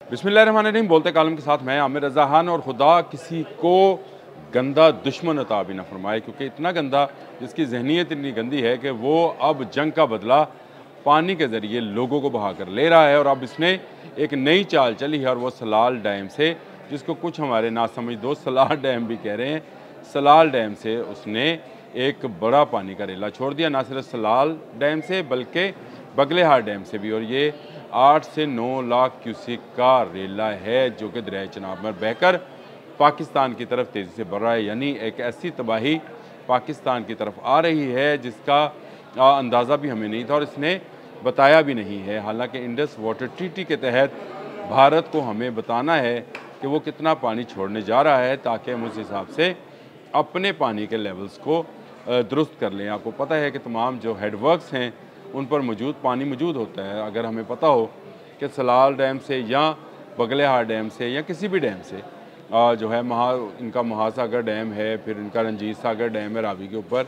बिस्मिल्लाहिर्रहमानिर्रहीम। बोलते कालम के साथ मैं आमिर रज़ा खान। और खुदा किसी को गंदा दुश्मन अता भी ना फरमाए, क्योंकि इतना गंदा, जिसकी जहनीत इतनी गंदी है कि वो अब जंग का बदला पानी के ज़रिए लोगों को बहा कर ले रहा है। और अब इसने एक नई चाल चली है, और वो सलाल डैम से, जिसको कुछ हमारे नासमझ दोस्त सलाल डैम भी कह रहे हैं, सलाल डैम से उसने एक बड़ा पानी का रेला छोड़ दिया। ना सिर्फ सलाल डैम से बल्कि बगलेहार डैम से भी। और ये 8 से 9 लाख क्यूसेक का रेला है जो कि दरिया चनाब में बहकर पाकिस्तान की तरफ तेज़ी से बढ़ रहा है। यानी एक ऐसी तबाही पाकिस्तान की तरफ आ रही है जिसका अंदाज़ा भी हमें नहीं था, और इसने बताया भी नहीं है। हालांकि इंडस वाटर ट्रीटी के तहत भारत को हमें बताना है कि वो कितना पानी छोड़ने जा रहा है, ताकि हम उस हिसाब से अपने पानी के लेवल्स को दुरुस्त कर लें। आपको पता है कि तमाम जो हेडवर्क्स हैं उन पर पानी मौजूद होता है। अगर हमें पता हो कि सलाल डैम से या बगलेहार डैम से या किसी भी डैम से जो है इनका महासागर डैम है, फिर इनका रंजीत सागर डैम है रावी के ऊपर,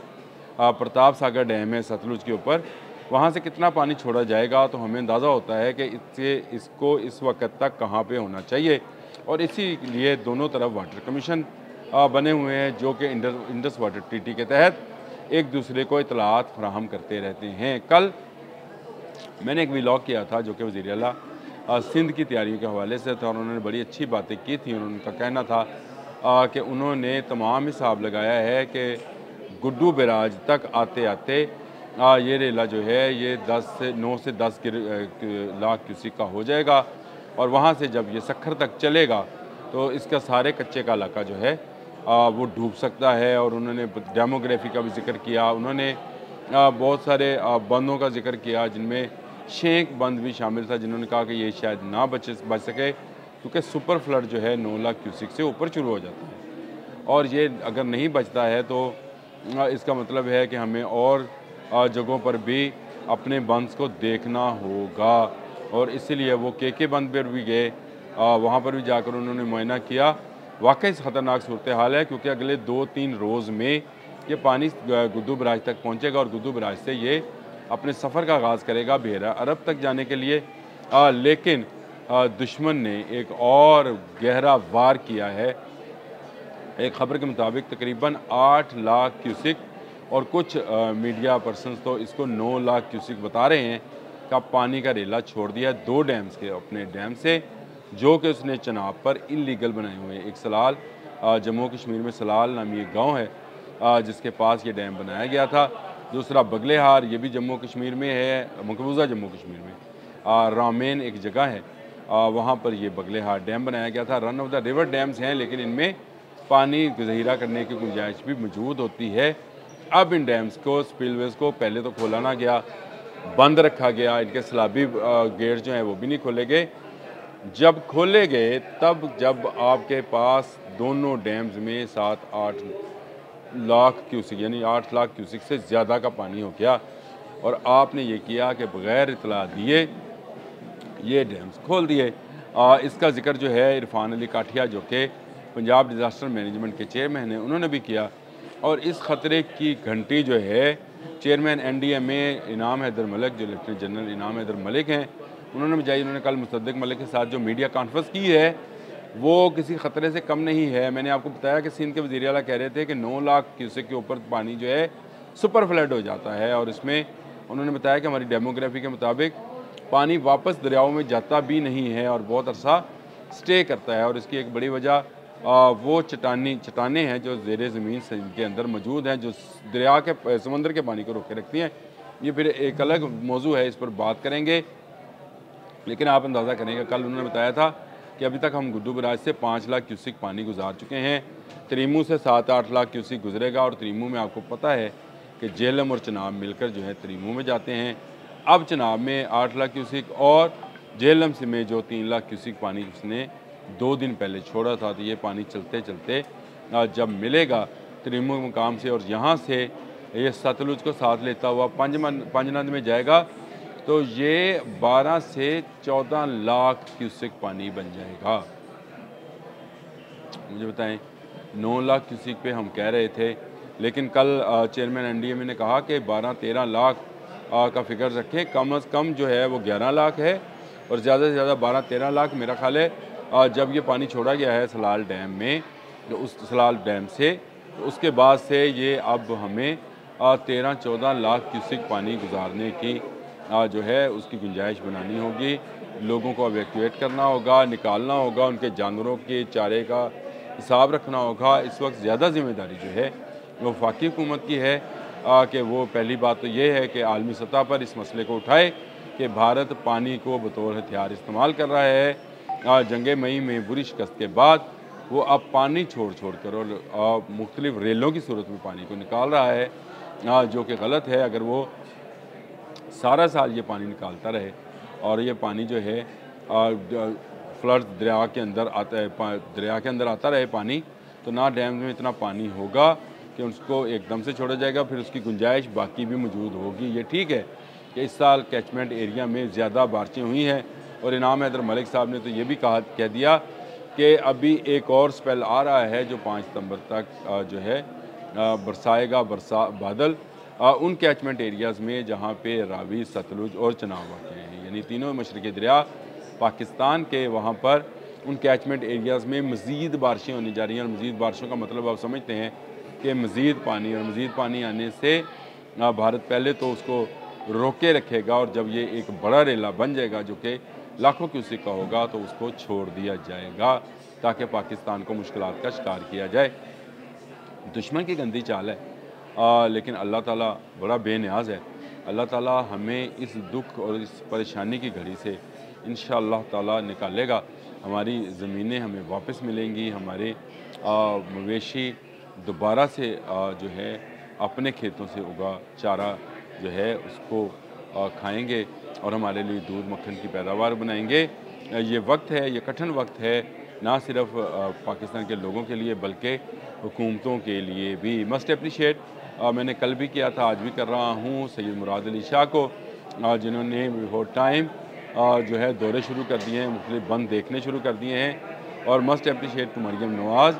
प्रताप सागर डैम है सतलुज के ऊपर, वहाँ से कितना पानी छोड़ा जाएगा तो हमें अंदाज़ा होता है कि इसको इस वक्त तक कहाँ पे होना चाहिए। और इसीलिए दोनों तरफ वाटर कमीशन बने हुए हैं जो कि इंडस वाटर ट्रीटी के तहत एक दूसरे को इतलात फराहम करते रहते हैं। कल मैंने एक व्लॉग किया था जो कि वज़ीर आला सिंध की तैयारियों के हवाले से था, और उन्होंने बड़ी अच्छी बातें की थी। उनका कहना था कि उन्होंने तमाम हिसाब लगाया है कि गुड्डू बैराज तक आते आते ये रेला जो है ये 9 से 10 लाख क्यूसेक का हो जाएगा। और वहाँ से जब ये सखर तक चलेगा तो इसका सारे कच्चे का इलाका जो है वो डूब सकता है। और उन्होंने डेमोग्राफी का भी जिक्र किया। उन्होंने बहुत सारे बंदों का जिक्र किया, जिनमें शेख बंद भी शामिल था, जिन्होंने कहा कि ये शायद ना बच सके, क्योंकि सुपर फ्लड जो है 9 लाख क्यूसेक से ऊपर शुरू हो जाता है। और ये अगर नहीं बचता है तो इसका मतलब है कि हमें और जगहों पर भी अपने बंद को देखना होगा। और इसीलिए वो के बंद पर भी गए, वहाँ पर भी जाकर उन्होंने मुआयना किया। वाकई ख़तरनाक सूरत हाल है, क्योंकि अगले 2-3 रोज़ में ये पानी गुड्डू बराज तक पहुँचेगा, और गुड्डू बराज से ये अपने सफ़र का आगाज़ करेगा बहरा अरब तक जाने के लिए। लेकिन दुश्मन ने एक और गहरा वार किया है। एक ख़बर के मुताबिक तकरीबन 8 लाख क्यूसेक, और कुछ मीडिया पर्सनस तो इसको 9 लाख क्यूसेक बता रहे हैं, का पानी का रेला छोड़ दिया 2 डैम्स के, अपने डैम से जो कि उसने चनाब पर इलीगल बनाए हुए हैं। एक सलाल, जम्मू कश्मीर में सलाल नामी एक गाँव है जिसके पास ये डैम बनाया गया था। दूसरा बगलेहार, ये भी जम्मू कश्मीर में है, मकबूजा जम्मू कश्मीर में रामेन एक जगह है, वहाँ पर ये बगलेहार डैम बनाया गया था। Run of the river dams हैं, लेकिन इनमें पानी ज़ख़ीरा करने की गुंजाइश भी मौजूद होती है। अब इन डैम्स को, स्पिलवेज को पहले तो खोला ना गया, बंद रखा गया। इनके सलाबी गेट जो हैं वो भी नहीं खोले गए। जब खोले गए तब जब आपके पास दोनों डैम्स में 7-8 लाख क्यूसेक यानी 8 लाख क्यूसेक से ज़्यादा का पानी हो गया, और आपने ये किया कि बग़ैर इतला दिए ये डैम्स खोल दिए। इसका जिक्र जो है इरफान अली काठिया, जो कि पंजाब डिज़ास्टर मैनेजमेंट के चेयरमैन हैं, उन्होंने भी किया। और इस ख़तरे की घंटी जो है चेयरमैन NDMA इनाम हैदर मलिक, जो लेफ्टिनेंट जनरल इनाम हैदर मलिक हैं, उन्होंने बजाई। उन्होंने कल मुसद्दिक मलिक के साथ जो मीडिया कॉन्फ्रेंस की है वो किसी ख़तरे से कम नहीं है। मैंने आपको बताया कि सिंध के वज़ीर आला कह रहे थे कि 9 लाख क्यूसेक के ऊपर पानी जो है सुपर फ्लड हो जाता है, और इसमें उन्होंने बताया कि हमारी डेमोग्राफी के मुताबिक पानी वापस दरियाओं में जाता भी नहीं है और बहुत अरसा स्टे करता है। और इसकी एक बड़ी वजह वो चट्टानें हैं जो ज़ेरे ज़मीन के अंदर मौजूद हैं, जो दरिया के समंदर के पानी को रोके रखती हैं। ये फिर एक अलग मौजू है, इस पर बात करेंगे। लेकिन आप अंदाज़ा करेंगे, कल उन्होंने बताया था कि अभी तक हम गुड्डू बराज से 5 लाख क्यूसेक पानी गुजार चुके हैं, त्रीमू से 7-8 लाख क्यूसेक गुजरेगा। और त्रीमू में आपको पता है कि झेलम और चनाब मिलकर जो है त्रीमू में जाते हैं। अब चनाब में 8 लाख क्यूसेक, और झेलम से में जो 3 लाख क्यूसेक पानी उसने 2 दिन पहले छोड़ा था, तो ये पानी चलते चलते जब मिलेगा त्रीमू मकाम से, और यहाँ से ये सतलुज को साथ लेता हुआ पंजनद में जाएगा, तो ये 12 से 14 लाख क्यूसेक पानी बन जाएगा। मुझे बताएं, 9 लाख क्यूसेक पे हम कह रहे थे, लेकिन कल चेयरमैन NDMA ने कहा कि 12-13 लाख का फिगर रखें, कम अज़ कम जो है वो 11 लाख है। और ज़्यादा से ज़्यादा 12-13 लाख मेरा ख्याल है जब ये पानी छोड़ा गया है सलाल डैम में, तो उस सलाल डैम से, तो उसके बाद से ये अब हमें 13-14 लाख क्यूसिक पानी गुजारने की जो है उसकी गुंजाइश बनानी होगी। लोगों को एवैक्यूएट करना होगा, निकालना होगा, उनके जानवरों के चारे का हिसाब रखना होगा। इस वक्त ज़्यादा ज़िम्मेदारी जो है वो वफाकी हुकूमत की है कि वो पहली बात तो ये है कि आलमी सतह पर इस मसले को उठाए कि भारत पानी को बतौर हथियार इस्तेमाल कर रहा है। जंग मई में बुरी शिकस्त के बाद वो अब पानी छोड़ कर और मुख्तलिफ रेलों की सूरत में पानी को निकाल रहा है, जो कि गलत है। अगर वो सारा साल ये पानी निकालता रहे और ये पानी जो है फ्लड दरिया के अंदर आता है, दरिया के अंदर आता रहे पानी, तो ना डैम में इतना पानी होगा कि उसको एकदम से छोड़ा जाएगा, फिर उसकी गुंजाइश बाकी भी मौजूद होगी। ये ठीक है कि इस साल कैचमेंट एरिया में ज़्यादा बारिशें हुई हैं और इनाम हैदर मलिक साहब ने तो ये भी कह दिया कि अभी एक और स्पेल आ रहा है जो 5 सितंबर तक जो है बरसाएगा बादल उन कैचमेंट एरियाज़ में जहाँ पे रावी, सतलुज और चनाब वाक़ हैं, यानी तीनों मशरक़ी दरिया पाकिस्तान के, वहाँ पर उन कैचमेंट एरियाज़ में मज़ीद बारिशें होने जा रही हैं। और मज़ीद बारिशों का मतलब आप समझते हैं कि मज़ीद पानी आने से भारत पहले तो उसको रोके रखेगा और जब ये एक बड़ा रेला बन जाएगा जो कि लाखों क्यूसेक का होगा तो उसको छोड़ दिया जाएगा ताकि पाकिस्तान को मुश्किलात का शिकार किया जाए। दुश्मन की गंदी चाल है, लेकिन अल्लाह ताला बड़ा बेनियाज़ है। अल्लाह ताला हमें इस दुख और इस परेशानी की घड़ी से इंशाअल्लाह ताला निकालेगा। हमारी ज़मीनें हमें वापस मिलेंगी, हमारे मवेशी दोबारा से जो है अपने खेतों से उगा चारा जो है उसको खाएंगे और हमारे लिए दूध मक्खन की पैदावार बनाएंगे। ये वक्त है, ये कठिन वक्त है, ना सिर्फ पाकिस्तान के लोगों के लिए बल्कि हुकूमतों के लिए भी। मस्ट अप्रिशिएट मैंने कल भी किया था, आज भी कर रहा हूँ सैयद मुराद अली शाह को, जिन्होंने बिफोर टाइम जो है दौरे शुरू कर दिए हैं, मुख्तलिफ बंद देखने शुरू कर दिए हैं। और मस्ट अप्रिशिएट टू मरियम नवाज़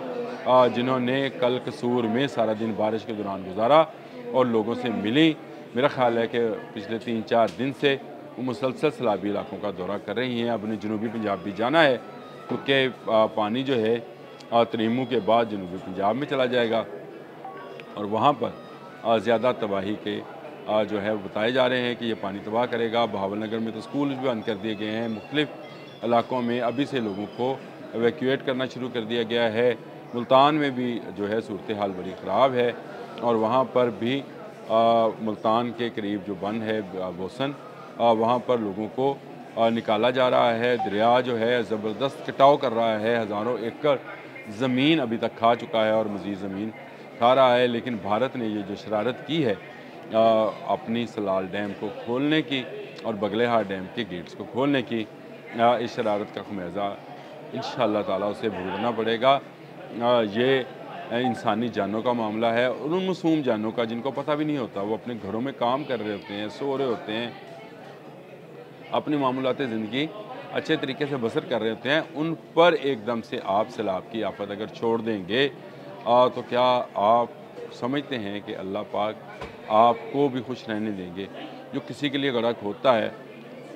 जिन्होंने कल कसूर में सारा दिन बारिश के दौरान गुजारा और लोगों से मिली। मेरा ख्याल है कि पिछले 3-4 दिन से वो मुसलसल सैलाबी इलाकों का दौरा कर रही हैं। अब उन्हें जनूबी पंजाब भी जाना है क्योंकि पानी जो है तरीमू के बाद जनूबी पंजाब में चला जाएगा और वहाँ पर ज़्यादा तबाही के जो है बताए जा रहे हैं कि ये पानी तबाह करेगा। बहावलनगर में तो स्कूल भी बंद कर दिए गए हैं, मुख्तलिफ इलाकों में अभी से लोगों को एवैक्यूएट करना शुरू कर दिया गया है। मुल्तान में भी जो है सूरत हाल बड़ी ख़राब है और वहाँ पर भी मुल्तान के करीब जो बंद है बोसन, वहाँ पर लोगों को निकाला जा रहा है। दरिया जो है ज़बरदस्त कटाव कर रहा है, हज़ारों एकड़ ज़मीन अभी तक खा चुका है और मज़ीद ज़मीन खा रहा है। लेकिन भारत ने ये जो शरारत की है अपनी सलाल डैम को खोलने की और बगलेहार डैम के गेट्स को खोलने की, इस शरारत का खमियाजा इंशाअल्लाह ताला उसे भुगतना पड़ेगा। ये इंसानी जानों का मामला है और उन मासूम जानों का जिनको पता भी नहीं होता, वो अपने घरों में काम कर रहे होते हैं, सो रहे होते हैं, अपनी मामूलात ज़िंदगी अच्छे तरीके से बसर कर रहे होते हैं, उन पर एकदम से आप सैलाब की आफत अगर छोड़ देंगे तो क्या आप समझते हैं कि अल्लाह पाक आपको भी खुश रहने देंगे? जो किसी के लिए गड़क होता है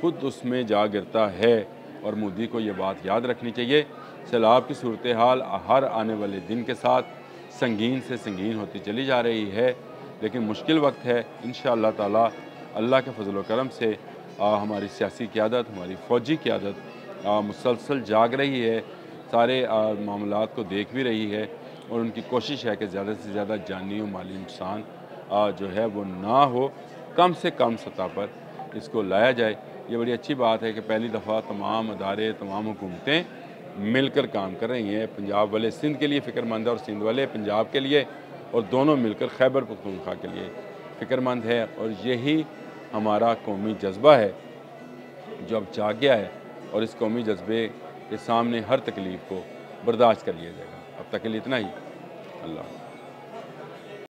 खुद उसमें जा गिरता है। और मोदी को ये बात याद रखनी चाहिए, सैलाब की सूरत हाल हर आने वाले दिन के साथ संगीन से संगीन होती चली जा रही है, लेकिन मुश्किल वक्त है। इंशाअल्लाह ताला अल्लाह के फजल व करम से हमारी सियासी क़यादत, हमारी फ़ौजी क़यादत मुसलसल जाग रही है, सारे मामलात को देख भी रही है और उनकी कोशिश है कि ज़्यादा से ज़्यादा जानी और माली नुकसान जो है वो ना हो, कम से कम सतह पर इसको लाया जाए। ये बड़ी अच्छी बात है कि पहली दफ़ा तमाम अदारे, तमाम हुकूमतें मिलकर काम कर रही हैं। पंजाब वाले सिंध के लिए फ़िक्रमंद है और सिंध वाले पंजाब के लिए, और दोनों मिलकर खैबर पख्तूनख्वा के लिए फ़िक्रमंद है। और यही हमारा कौमी जज्बा है जो अब जाग गया है और इस कौमी जज्बे के सामने हर तकलीफ़ को बर्दाश्त कर लिया जाएगा। अब तक के लिए इतना ही। अल्लाह।